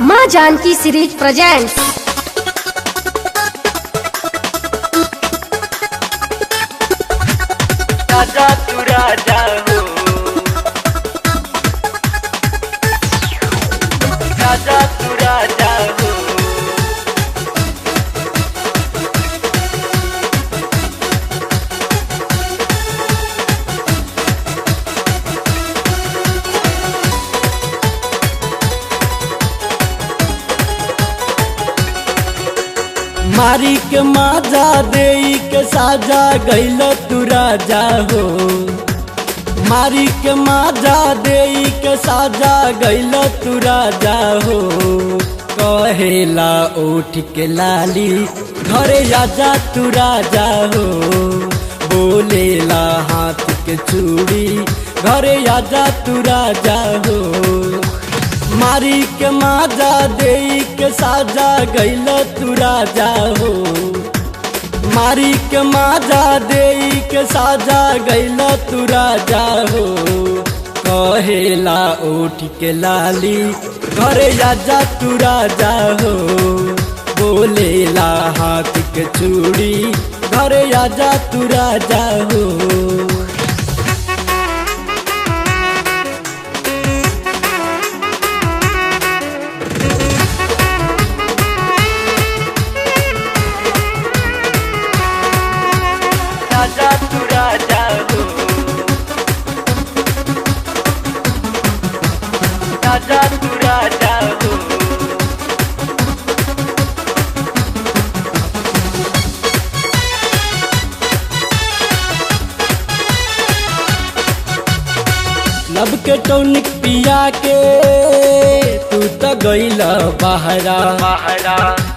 माँ Janaki series presents. राजा तू राजा हो, राजा तू राजा हो। मारी के माजा देई के साजा गइल तू राजा हो, मारी के माजा देई के साजा गइल तू राजा हो। कहेला उठ के लाली घरे आजा तू राजा हो, बोलेला हाथ के चूड़ी घरे आजा तू राजा हो। मारी के माजा देई के साजा गइल तू राजा हो, मारी के माजा देई के साजा गइल तू राजा हो। कहेला उठ के लाली घरे आजा तू राजा हो, बोलेला हाथ के चूड़ी घरे आजा तू राजा हो। राजा तू राजा हो, राजा तू राजा हो। लब के टॉनिक पिया के तू तो गइल बहरा,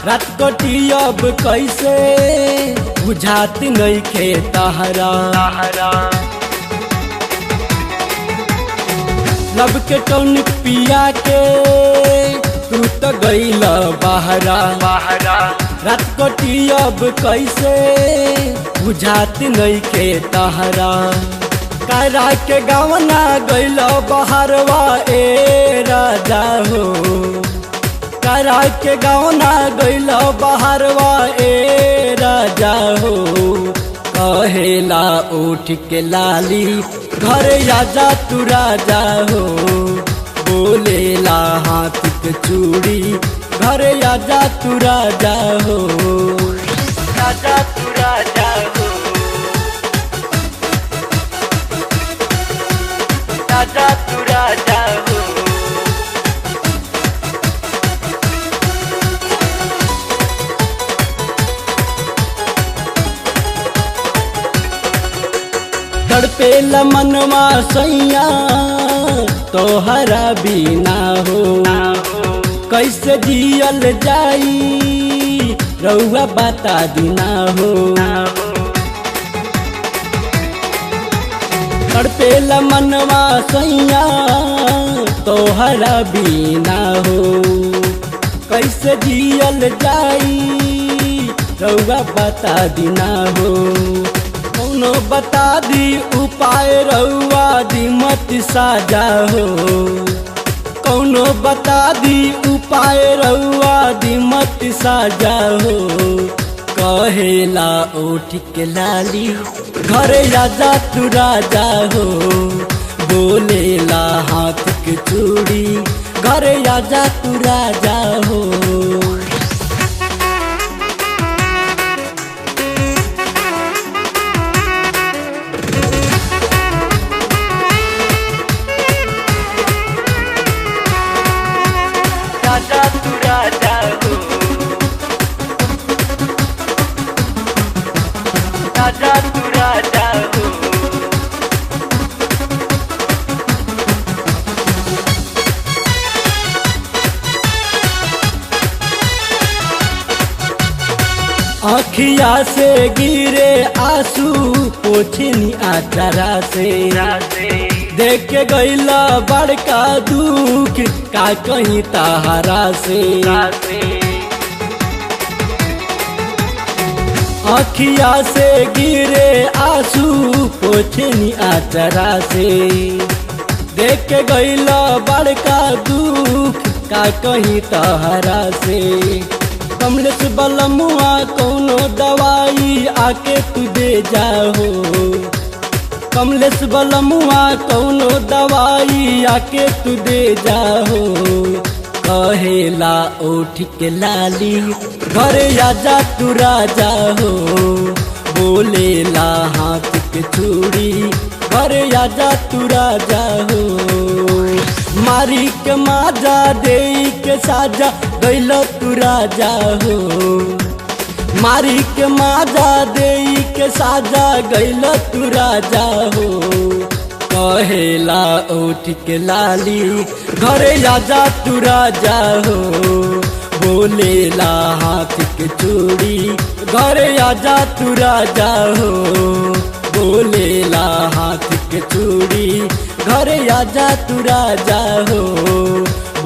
रात कटी अब कैसे बुझात नहीं खे तहरा। लब के टॉनिक पिया के तू तो गइल बहरा, रात कटी अब कैसे बुझात नहीं खे तहरा। करा के गवना गइल बहरवा ए राजा हो, करा के गवना गइल बहरवा ए राजा हो। कहेला उठ के लाली घरे आजा तू राजा हो, बोलेला हाथ के चूड़ी घरे आजा तू राजा हो। राजा तू राजा हो, राजा तू राजा हो। तड़पेला मनवा सैया तोहरा बिना हो, कैसे जियल जाई रउआ बता दिना हो। तड़पेला मनवा सैया तोहरा बिना हो, कैसे जियल जाई रउआ बता दिना हो। कौनो बता दी उपाय रउआ दी मत साजा हो, कौनो बता दी उपाय रउआ दी मत साजा हो। कहेला उठ के लाली घरे आजा तू राजा हो, बोलेला हाथ के चूड़ी घरे आजा तू राजा हो। राजा तू राजा हो, राजा तू राजा हो। आँखिया से गिरे आंसू पोछनी आचारा से, देख के गइला बड़का दुख का कहीं तहारा से। आँखिया से गिरे आंसू पोछनी आचारा से, देख के गइला बड़का दुख का कहीं तहरा से। कमलेश बलमुआ कौनो दवाई आके तू दे जाहो, कमलेश बलमुआ कौनो दवाई आके तू दे जाहो। कहेला ओठ के लाली घरे आजा तू राजा हो, बोलेला हाथ के चूड़ी घरे आजा तू राजा हो। मारी के माजा दे के साजा गैल तू राजा हो, मारी के माजा दे के साजा गैल तू राजा हो। कहेला ओठ के लाली घरे आजा तू राजा हो, बोलेला हाथ के चूड़ी घरे आजा तू राजा हो, बोलेला हाथ के चूड़ी घरे आजा तू राजा हो,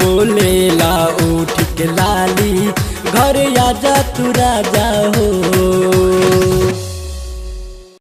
बोलेला ओठ के लाली घरे आजा तू राजा हो।